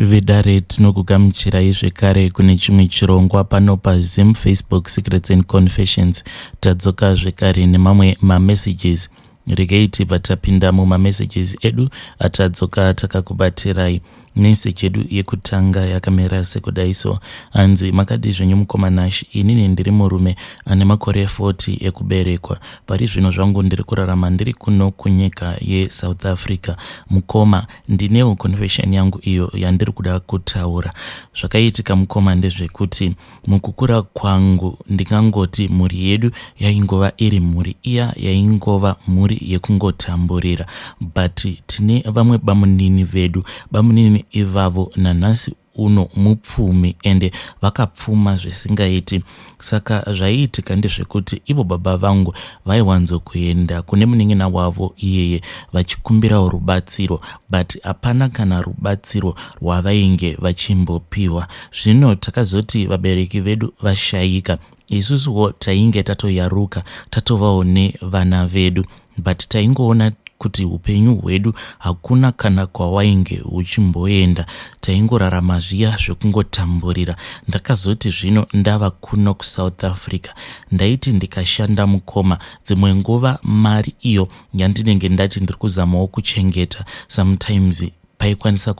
Vidare tinokugamuchirai zvekare kune chimwe chirongwa pano paZim Facebook Secrets and Confessions. Tadzoka zvekare nemamwe mamessages. Regai tibva tapinda mumamessages edu atadzoka takakubatirai. Message yedu yekutanga yakamera sekudaiso. Anzi makadi zvenyu mukomanashi, inini ndiri murume ane makore 40 ekuberekwa. Pari zvino zvangu ndiri kurarama ndiri kuno kunyika yeSouth Africa. Mukoma, ndinewo confession yangu iyo yandiri kuda kutaura. Zvakaitika mukoma ndezvekuti mukukura kwangu ndingangoti mhuri yedu yaingova iri mhuri iya yaingova mhuri yekungotamburira. But tine vamwe bamunini vedu, bamunini ivavo nanhasi uno mupfumi ende vakapfuma zvisingaiti. Saka zvaiitika ndezvekuti ivo baba vangu vaiwanzo kuenda kune munin'ina wavo iyeye vachikumbirawo rubatsiro, but hapana kana rubatsiro rwavainge vachimbopiwa. Zvino takazoti vabereki vedu vashayika, isusuwo tainge tatoyaruka tatovawo nevana vedu, but taingoona kuti upenyu hwedu hakuna kana kwawainge uchimboenda, taingorarama zviya zvekungotamburira. Ndakazoti zvino ndava kuno kuSouth Africa, ndaiti ndikashanda mukoma, dzimwe nguva mari iyo yandinenge ndati ndiri kuzamawo kuchengeta, sometimes paikwanisa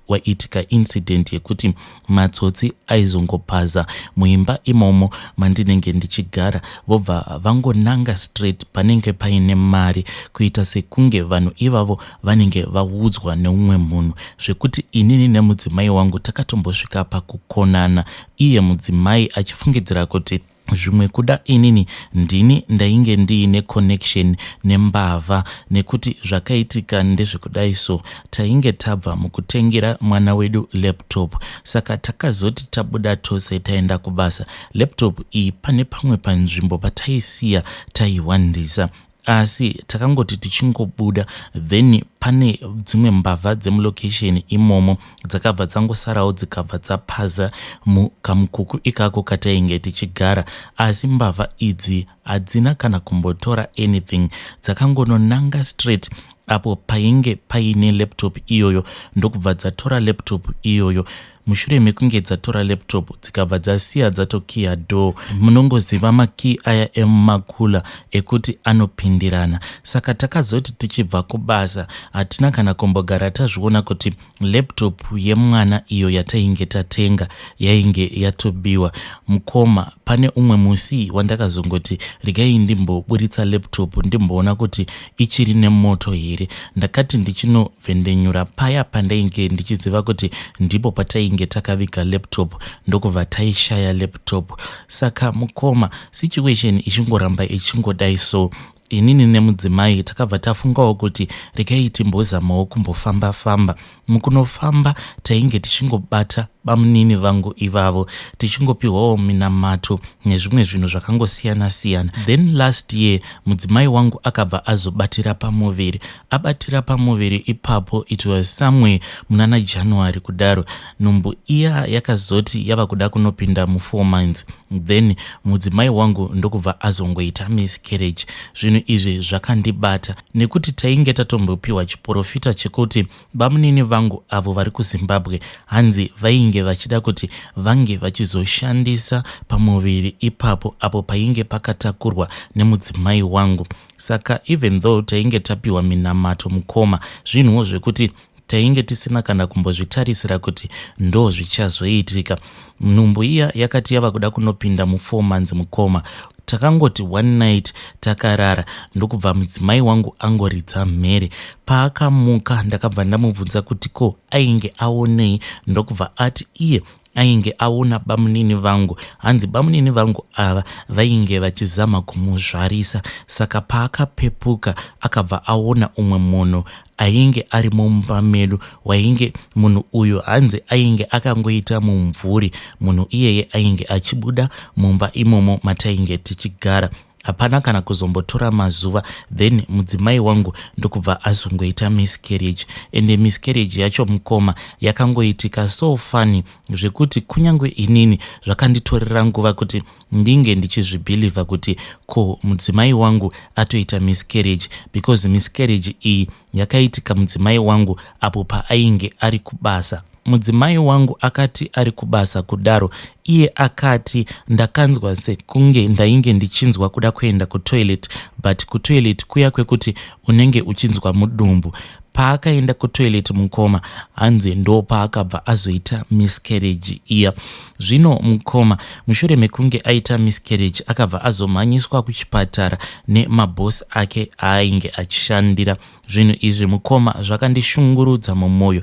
waitika incident yekuti matsotsi aizongopaza muimba imomo mandinenge ndichigara, vobva vangonanga straight panenge paine mari, kuita sekunge vanhu ivavo vanenge vaudzwa neumwe munhu, zvekuti inini nemudzimai wangu takatombosvika pakukonana, iye mudzimai achifungidzira kuti zvimwe kuda inini ndini ndainge ndiine connection nembavha, nekuti zvakaitika ndezvekudaiso tainge tabva mukutengera mwana wedu laptop. Saka takazoti tabuda tose taenda kubasa, laptop iyi pane pamwe panzvimbo pataisiya taiwandisa. Asi takangoti tichingobuda, then pane dzimwe mbavha dzemulocation imomo dzakabva dzangosarawo dzikabva dzapaza mukamukuku ikako katainge tichigara. Asi mbavha idzi hadzina kana kumbotora anything, dzakangononanga straight apo painge paine laptop iyoyo, ndokubva dzatora laptop iyoyo. Mushure mekunge dzatora laptop dzikabva dzasiya dzatokiya door. Munongoziva maki aya emumakula ekuti anopindirana. Saka takazoti tichibva kubasa hatina kana kumbogara tazviona kuti laptop yemwana iyo yatainge tatenga yainge yatobiwa. Mukoma, pane umwe musi wandakazongoti regai ndimboburitsa laptop ndimboona kuti ichiri nemoto here. Ndakati ndichinovhendenyura paya pandainge ndichiziva kuti ndipo patainge takaviga laptop, ndokubva taishaya laptop. Saka mukoma, situation ichingoramba ichingodai so, inini nemudzimai takabva tafungawo kuti regai timbozamawo kumbofamba-famba. Mukunofamba tainge tichingobata bamunini vangu ivavo, tichingopiwawo minamato nezvimwe zvinhu zvakangosiyana-siyana. Then last year mudzimai wangu akabva azobatira pamuviri. Abatira pamuviri ipapo, it was somewhere munana January kudaro. Nhumbu iya yakazoti yava kuda kunopinda mu4 months. Then mudzimai wangu ndokubva azongoita miscarriage. Zvinhu izvi zvakandibata nekuti tainge tatombopiwa chiprofita chekuti bamunini vangu avo vari kuZimbabwe hanzi vainge vachida kuti vange vachizoshandisa pamuviri ipapo apo painge pakatakurwa nemudzimai wangu. Saka even though tainge tapiwa minamato mukoma, zvinhuwo zvekuti tainge tisina kana kumbozvitarisira kuti ndo zvichazoitika. Nhumbu iya yakati yava kuda kunopinda mu4 months mukoma. Takangoti one night takarara, ndokubva mudzimai wangu angoridza mhere. Paakamuka ndakabva ndamubvunza kuti ko ainge aonei, ndokubva ati iye ainge aona bamunini vangu, hanzi bamunini vangu ava vainge vachizama kumuzvarisa. Saka paakapepuka akabva aona umwe munhu ainge ari mumba medu, wainge munhu uyu hanzi ainge akangoita mumvuri. Munhu iyeye ainge achibuda mumba imomo matainge tichigara. Hapana kana kuzombotora mazuva, then mudzimai wangu ndokubva azongoita miscarriage. Ende miscarriage yacho mukoma yakangoitika so funny zvekuti kunyange inini zvakanditorera nguva kuti ndinge ndichizvibhiliva kuti ko mudzimai wangu atoita miscarriage, because miscarriage iyi yakaitika mudzimai wangu apo paainge ari kubasa. mudzimai wangu akati ari kubasa kudaro, iye akati ndakanzwa sekunge ndainge ndichinzwa kuda kuenda kutoilet, but kutoilet kuya kwekuti unenge uchinzwa mudumbu. Paakaenda kutoilet mukoma, hanzi ndo paakabva azoita miscarriage iya. Zvino mukoma Mushure Mekunge aita miscarriage akabva azomhanyiswa kuchipatara nemabhosi ake ainge achishandira. Zvinhu izvi mukoma zvakandishungurudza mumwoyo.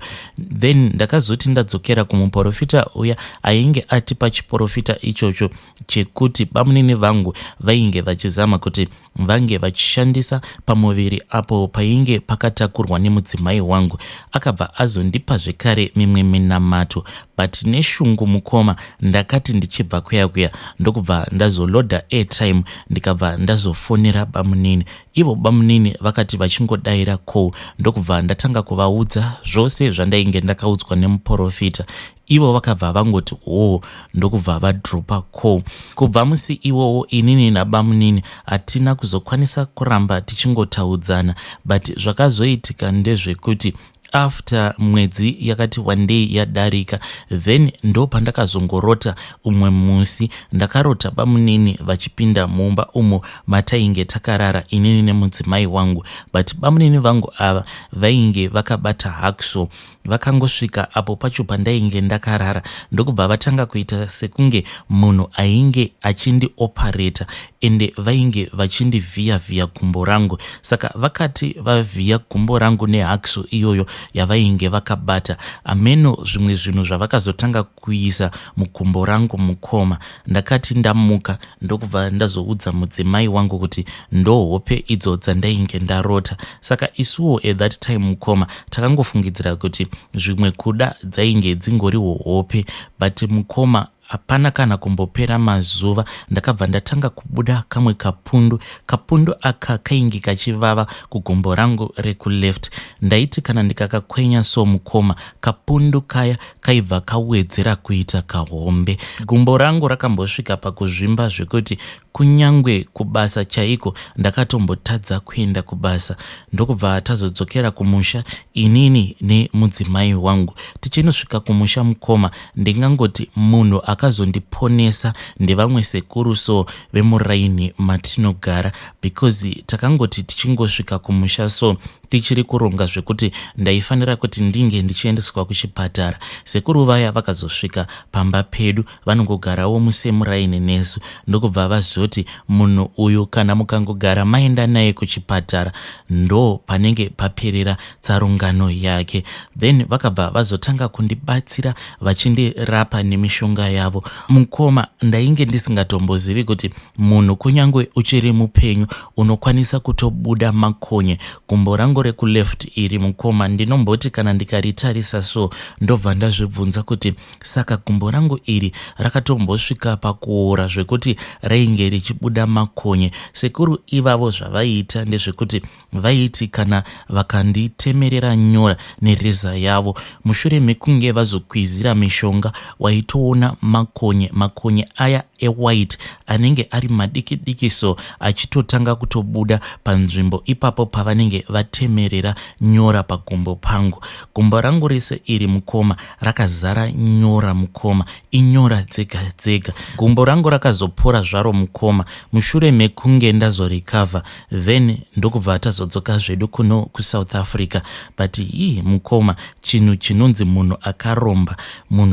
Then ndakazoti ndadzokera kumuprofita uya ainge ati pachiprofita ichocho chekuti bamunini vangu vainge vachizama kuti vange vachishandisa pamuviri apo painge pakatakurwa nemudzimai wangu. Akabva azondipa zvekare mimwe minamato, but neshungu mukoma ndakati ndichibva kuya ndokubva ndazoloda airtime ndikabva ndazofonera bamunini. Ivo bamunini vakati vachingodaira call, ndokubva ndatanga kuvaudza zvose zvandainge ndakaudzwa nemuprofita. Ivo vakabva vangoti ndokubva vadropa call. Kubva musi iwowo inini nabamunini hatina kuzokwanisa kuramba tichingotaudzana, but zvakazoitika ndezvekuti after mwedzi yakati one day yadarika, then ndo pandakazongorota umwe musi. Ndakarota bamunini vachipinda mumba umo matainge takarara inini nemudzimai wangu, but bamunini vangu ava vainge vakabata hacksaw. Vakangosvika apo pacho pandainge ndakarara, ndokubva vatanga kuita sekunge munhu ainge achindiopareta, ende vainge vachindivhiya gumbo rangu. Saka vakati vavhiya gumbo rangu nehacksaw iyoyo yavainge vakabata, ameno zvimwe zvinhu zvavakazotanga kuisa mugumbo rangu mukoma. Ndakati ndamuka ndokubva ndazoudza mudzimai wangu kuti ndo hope idzo dzandainge ndarota. Saka isuwo at that time mukoma takangofungidzira kuti zvimwe kuda dzainge dzingoriwo hope, but mukoma hapana kana kumbopera mazuva ndakabva ndatanga kubuda kamwe kapundu aka kainge kachivava kugumbo rangu rekuleft. Ndaiti kana ndikakakwenya so mukoma, kapundu kaya kaibva kawedzera kuita kahombe. Gumbo rangu rakambosvika pakuzvimba zvekuti kunyangwe kubasa chaiko ndakatombotadza kuenda kubasa. Ndokubva tazodzokera kumusha inini nemudzimai wangu. Tichinosvika kumusha mukoma, ndingangoti munhu akazondiponesa ndevamwe sekuru so vemuraini matinogara, because takangoti tichingosvika kumusha so tichiri kuronga zvekuti ndaifanira kuti ndinge ndichiendeswa kuchipatara. Sekuru vaya vakazosvika pamba pedu, vanongogarawo musemuraini nesu. Ndokubva vazoti munhu uyu kana mukangogara maenda naye kuchipatara ndo panenge paperera tsarungano yake. Then vakabva vazotanga kundibatsira vachindirapa nemishonga yavo. Mukoma ndainge ndisingatombozivi kuti munhu kunyangwe uchiri mupenyu unokwanisa kutobuda makonye. Gumbo rangu rekuleft iri mukoma ndinomboti kana ndikaritarisa so ndobva ndazvibvunza kuti saka gumbo rangu iri rakatombosvika pakuora zvekuti rainge richibuda makonye. Sekuru ivavo zvavaiita ndezvekuti vaiti kana vakanditemerera nyora nereza yavo, mushure mekunge vazokwizira mishonga waitoona makonye aya ewhite anenge ari madiki so achitotanga kutobuda panzvimbo ipapo pavanenge vatemerera nyora pagumbo pangu. Gumbo rangu rese iri mukoma rakazara nyora mukoma, inyora dzega. Gumbo rangu rakazopora zvaro mukoma. Mushure mekunge ndazorikavha, then ndokubva tazodzoka zvedu kuno kuSouth Africa. But mukoma chinhu chinonzi munhu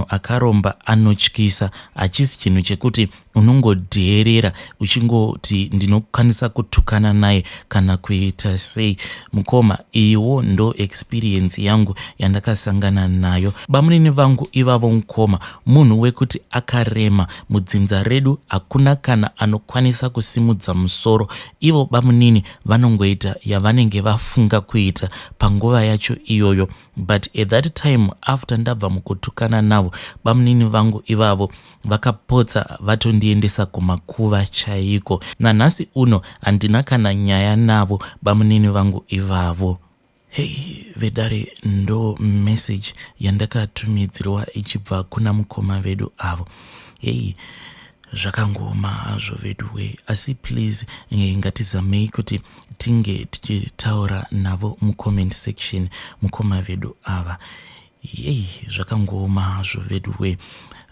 akaromba anotyisa. Hachisi chinhu chekuti unongodheerera uchingoti ndinokwanisa kutukana naye kana kuita sei. Mukoma iwo ndo experience yangu yandakasangana nayo. Bamunini vangu ivavo mukoma munhu wekuti akarema. Mudzinza redu hakuna kana anokwanisa kusimudza musoro. Ivo bamunini vanongoita yavanenge vafunga kuita panguva yacho iyoyo. But at that time after ndabva mukutukana navo, bamunini vangu ivavo vakapotsa vatondiendesa kumakuva chaiko. Nanhasi uno handina kana nyaya navo bamunini vangu ivavo. Hey vedare, ndo message yandakatumidzirwa ichibva kuna mukoma vedu avo. Hey, zvakangoma hazvo veduwe, asi please ngatizamei kuti tinge tichitaura navo mucomment section mukoma vedu ava. Yei, zvakangoma zvovedwe.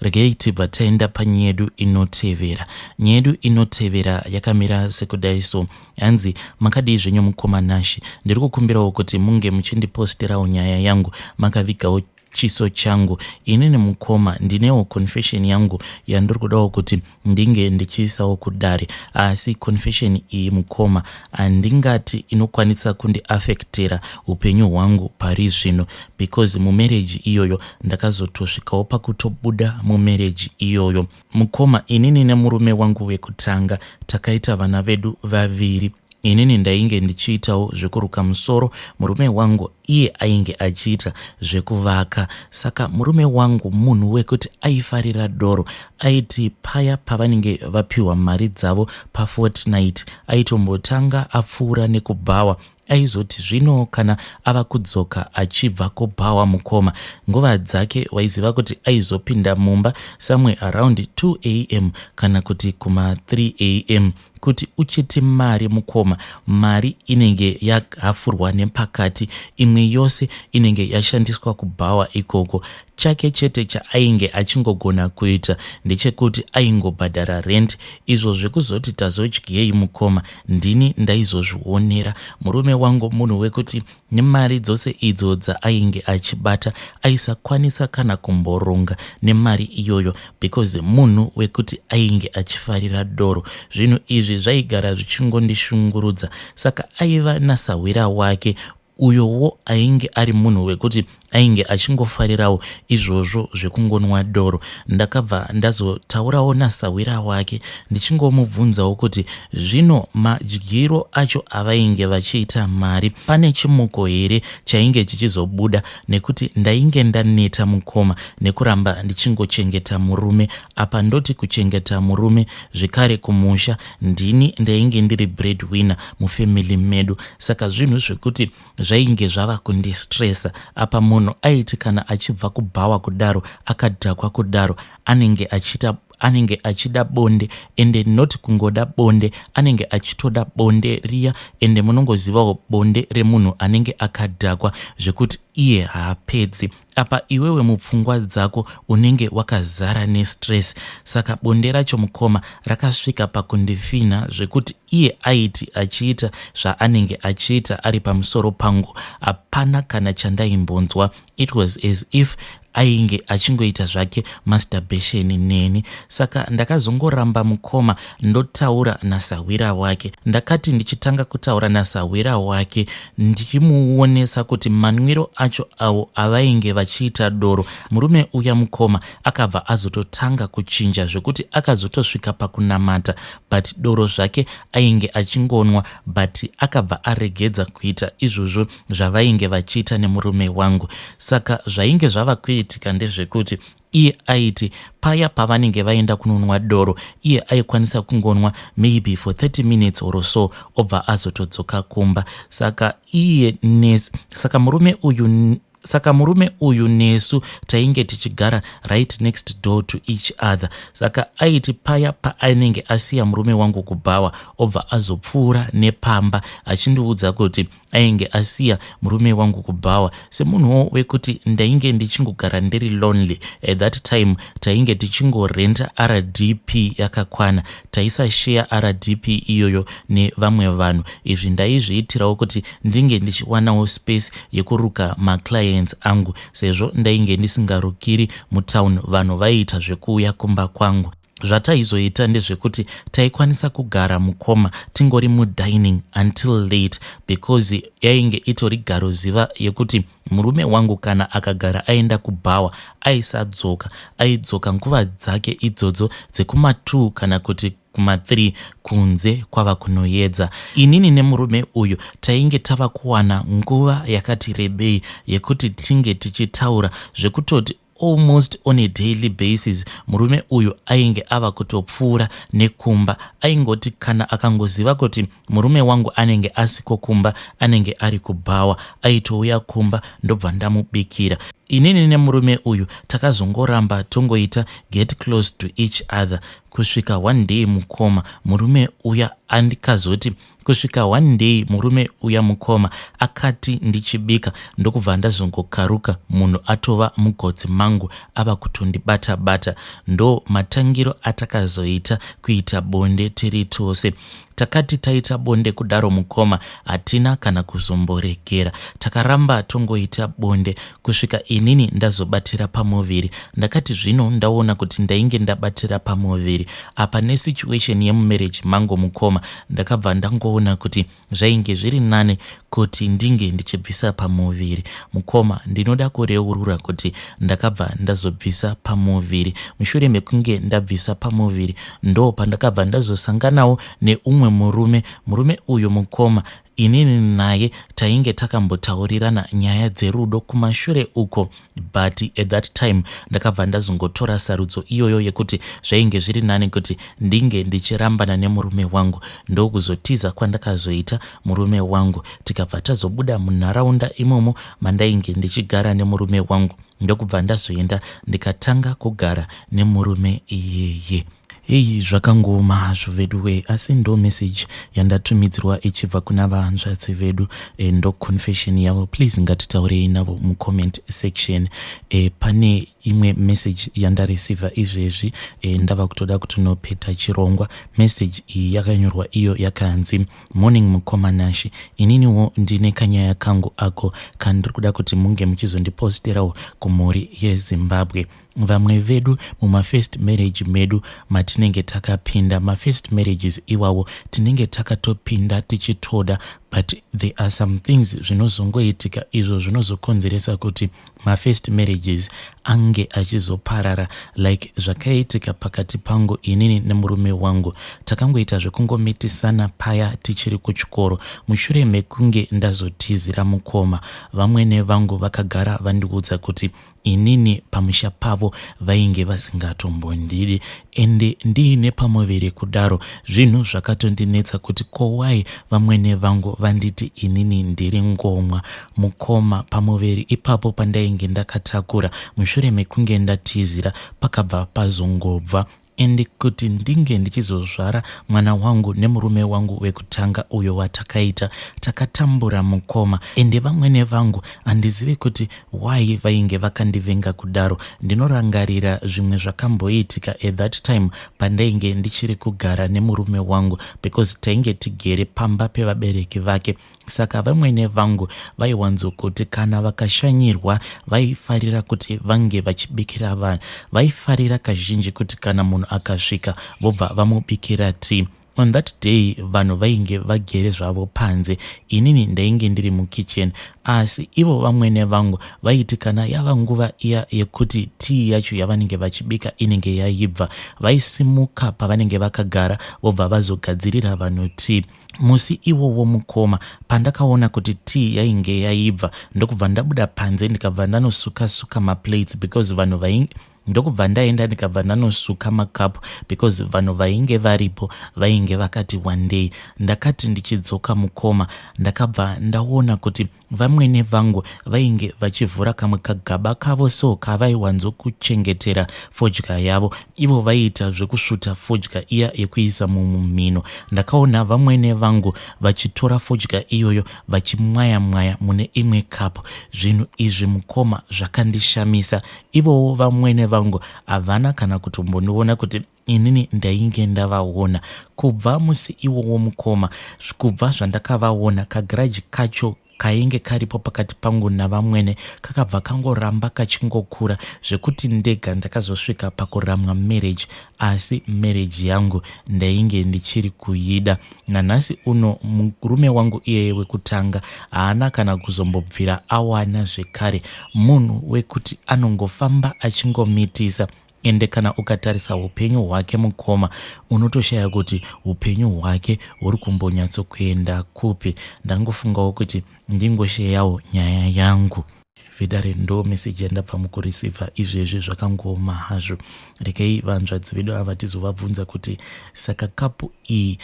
Regei tibva taenda panyedu inotevera. Nyedu inotevera yakamira sekudai so. Hanzi, makadii zvenyu mukoma Nashi. Ndiri kukumbirawo kuti munge muchindiposterawo nyaya yangu. Makavigawo chiso changu. Inini mukoma ndinewo confession yangu yandiri kudawo kuti ndinge ndichiisawo kudare. Asi confession iyi mukoma handingati inokwanisa kundiafektera upenyu hwangu pari zvino, because mumarriage iyoyo ndakazotosvikawo pakutobuda mumarriage iyoyo. Mukoma, inini nemurume wangu wekutanga takaita vana vedu vaviri. Inini ndainge ndichiitawo zvekuruka musoro, murume wangu iye ainge achiita zvekuvaka. Saka murume wangu munhu wekuti aifarira doro. Aiti paya pavanenge vapiwa mari dzavo pafortnight aitombotanga apfuura nekubhawa. Aizoti zvino kana ava kudzoka achibva kubhawa mukoma, nguva dzake waiziva kuti aizopinda mumba somewhere around 2 am kana kuti kuma 3 am. Kuti uchiti mari mukoma, mari inenge yagafurwa nepakati, imwe yose inenge yashandiswa kubhawa ikoko. Chake chete chaainge achingogona kuita ndechekuti aingobhadhara rent. Izvo zvekuzoti tazodyei mukoma, ndini ndaizozvionera. Murume wangu munhu wekuti nemari dzose idzo dzaainge achibata aisakwanisa kana kumboronga nemari iyoyo, because munhu wekuti ainge achifarira doro. Zvinhu izvi zvaigara zvichingondishungurudza. Saka aiva nasawira wake uyowo ainge ari munhu wekuti ainge achingofarirawo izvozvo zvekungonwa doro. Ndakabva ndazotaurawo nasawira wake ndichingomubvunzawo kuti zvino madyiro acho avainge vachiita mari, pane chimuko here chainge chichizobuda, nekuti ndainge ndaneta mukoma nekuramba ndichingochengeta murume. Apa ndoti kuchengeta murume zvekare kumusha ndini ndainge ndiri breadwinner mufamily medu. Saka zvinhu zvekuti zvainge zvava kundistressa. Apa munhu aiti kana achibva kubhawa kudaro akadhakwa kudaro anenge achida bonde, ende not kungoda bonde, anenge achitoda bonde riya, ende munongozivawo bonde remunhu anenge akadhakwa zvekuti iye haapedzi. Apa iwewe mupfungwa dzako unenge wakazara nestress. Saka bonde racho mukoma rakasvika pakundifina zvekuti iye aiti achiita zvaanenge achiita ari pamusoro pangu, hapana kana chandaimbonzwa. It was as if ainge achingoita zvake masturbation neni. Saka ndakazongoramba mukoma ndotaura nasawira wake. Ndakati ndichitanga kutaura nasawira wake ndichimuonesa kuti manwiro acho awo avainge vachiita doro, murume uya mukoma akabva azototanga kuchinja zvekuti akazotosvika pakunamata, but doro zvake ainge achingonwa, but akabva aregedza kuita izvozvo zvavainge vachiita nemurume wangu. Saka zvainge zvava kuitika ndezvekuti iye aiti paya pavanenge vaenda kunonwa doro, iye aikwanisa kungonwa maybe for 30 minutes or so obva azotodzoka kumba. Saka murume uyu nesu tainge tichigara right next door to each other. Saka aiti paya paanenge asiya murume wangu kubhawa obva azopfuura nepamba achindiudza kuti ainge asiya murume wangu kubhawa. Semunhuwo wekuti ndainge ndichingogara ndiri lonely at that time, tainge tichingorenta RDP yakakwana, taisashare RDP iyoyo nevamwe vanhu. Izvi ndaizviitirawo kuti ndinge ndichiwanawo space yekuruka maclients angu, sezvo ndainge ndisingarukiri mutown, vanhu vaiita zvekuuya kumba kwangu. Zvataizoita ndezvekuti taikwanisa kugara mukoma tingori mudining until late, because yainge itori garoziva yekuti murume wangu kana akagara aenda kubhawa aidzoka nguva dzake idzodzo dzekuma2 kana kuti kuma3 kunze kwava kunoedza. Inini nemurume uyu tainge tava kuwana nguva yakati rebei yekuti tinge tichitaura zvekutoti almost on a daily basis. Murume uyu ainge ava kutopfuura nekumba. Aingoti kana akangoziva kuti murume wangu anenge asiko kumba, anenge ari kubhawa, aitouya kumba ndobva ndamubikira. inini nemurume uyu takazongoramba tongoita get close to each other kusvika one day mukoma murume uya andikazoti kusvika one day murume uya mukoma akati ndichibika ndokubva ndazongokaruka munhu atova mugotsi mangu ava kutondibata-bata. Ndo matangiro atakazoita kuita bonde tiri tose. Takati taita bonde kudaro mukoma hatina kana kuzomboregera. Takaramba tongoita bonde kusvika inini ndazobatira pamuviri. Ndakati zvino ndaona kuti ndainge ndabatira pamuviri apa nesituation yemumarriage mango mukoma ndakabva ndangoona kuti zvainge zviri nane kuti ndinge ndichibvisa pamuviri mukoma. Ndinoda kureurura kuti ndakabva ndazobvisa pamuviri. Mushure mekunge ndabvisa pamuviri ndo pandakabva ndazosanganawo neumwe murume uyu mukoma inini naye tainge takambotaurirana nyaya dzerudo kumashure uko, but at that time ndakabva ndazongotora sarudzo iyoyo yekuti zvainge zviri nani kuti ndinge ndichirambana nemurume wangu. Ndokuzotiza kwandakazoita murume wangu tikabva tazobuda munharaunda imomo mandainge ndichigara nemurume wangu. Ndokubva ndazoenda ndikatanga kugara nemurume iyeye. Iyi zvakangoma hazvo vedu we, asi ndo message yandatumidzirwa ichibva kuna vahanzvadzi vedu ndo confession yavo. Please ngatitaurei navo mucomment section. Pane imwe message yandareceiva izvezvi ndava kutoda kutonopeta chirongwa. Message iyi yakanyorwa iyo yakanzi morning mukoma nashi, ininiwo ndine kanyaya kangu ako kandiri kuda kuti munge muchizondiposterawo kumhuri yeZimbabwe. Vamwe vedu mumafirst marriage medu matinenge takapinda, mafirst marriages iwawo tinenge takatopinda tichitoda, but there are some things zvinozongoitika izvo zvinozokonzeresa kuti mafirst marriages ange achizoparara, like zvakaitika pakati pangu inini nemurume wangu. Takangoita zvekungomitisana paya tichiri kuchikoro. Mushure mekunge ndazotizira mukoma, vamwene vangu vakagara vandiudza kuti inini pamusha pavo vainge vasingatombondidi, ende ndiine pamuviri kudaro. Zvinhu zvakatondinetsa kuti kowai vamwene vangu vanditi inini ndiri ngomwa mukoma pamuviri. Ipapo pandainge ndakatakura, mushure mekunge ndatizira pakabva pazongobva ende kuti ndinge ndichizozvara mwana wangu nemurume wangu wekutanga uyo watakaita takatambura mukoma. Ende vamwene vangu handizivi kuti why vainge vakandivenga kudaro. Ndinorangarira zvimwe zvakamboitika at that time pandainge ndichiri kugara nemurume wangu, because tainge tigere pamba pevabereki vake. Saka vamwene vangu vaiwanzokuti kana vakashanyirwa vaifarira kuti vange vachibikira vanhu. Vaifarira kazhinji kuti kana munhu akasvika vobva vamubikira tea. On that day vanhu vainge vagere zvavo panze, inini ndainge ndiri mukitchen. Asi ivo vamwene vangu vaiti kana yava nguva iya yekuti tea yacho yavanenge vachibika inenge yaibva, vaisimuka pavanenge vakagara vobva vazogadzirira vanhu tea. Musi iwowo mukoma pandakaona kuti tea yainge yaibva ndokubva ndabuda panze ndikabva ndanosuka maplates, because vanhu vainge ndokubva ndaenda ndikabva ndanosuka makapu, because vanhu vainge varipo vainge vakati one day. Ndakati ndichidzoka mukoma ndakabva ndaona kuti vamwene vangu vainge vachivhura kamwe kagaba kavo so kavaiwanzokuchengetera fodya yavo. Ivo vaiita zvekusvuta fodya iya yekuisa mumhino. Ndakaona vamwene vangu vachitora fodya iyoyo vachimwaya mune imwe kapu. Zvinhu izvi mukoma zvakandishamisa. Ivowo vamwene vangu havana kana kutomboniona kuti inini ndainge ndavaona. Kubva musi iwowo mukoma, kubva zvandakavaona, kagaraji kacho kainge karipo pakati pangu navamwene kakabva kangoramba kachingokura zvekuti ndega ndakazosvika pakuramwa marriage. Asi marriage yangu ndainge ndichiri kuida. Nanhasi uno murume wangu iyeye wekutanga haana kana kuzombobvira awana zvekare munhu wekuti anongofamba achingomitisa. Ende kana ukatarisa upenyu hwake mukoma unotoshaya kuti upenyu hwake huri kumbonyatsokuenda kupi. Ndangofungawo kuti ndingosheyawo nyaya yangu. Vidare ndo message yandabva mukureceiva izvezvi zvakangoma hazvo. Rekei vanzvadzi vedu ava tizovabvunza kuti saka kapu iyi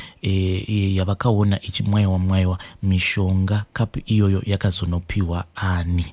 yavakaona ichimwaiwa mishonga, kapu iyoyo yakazonopiwa ani?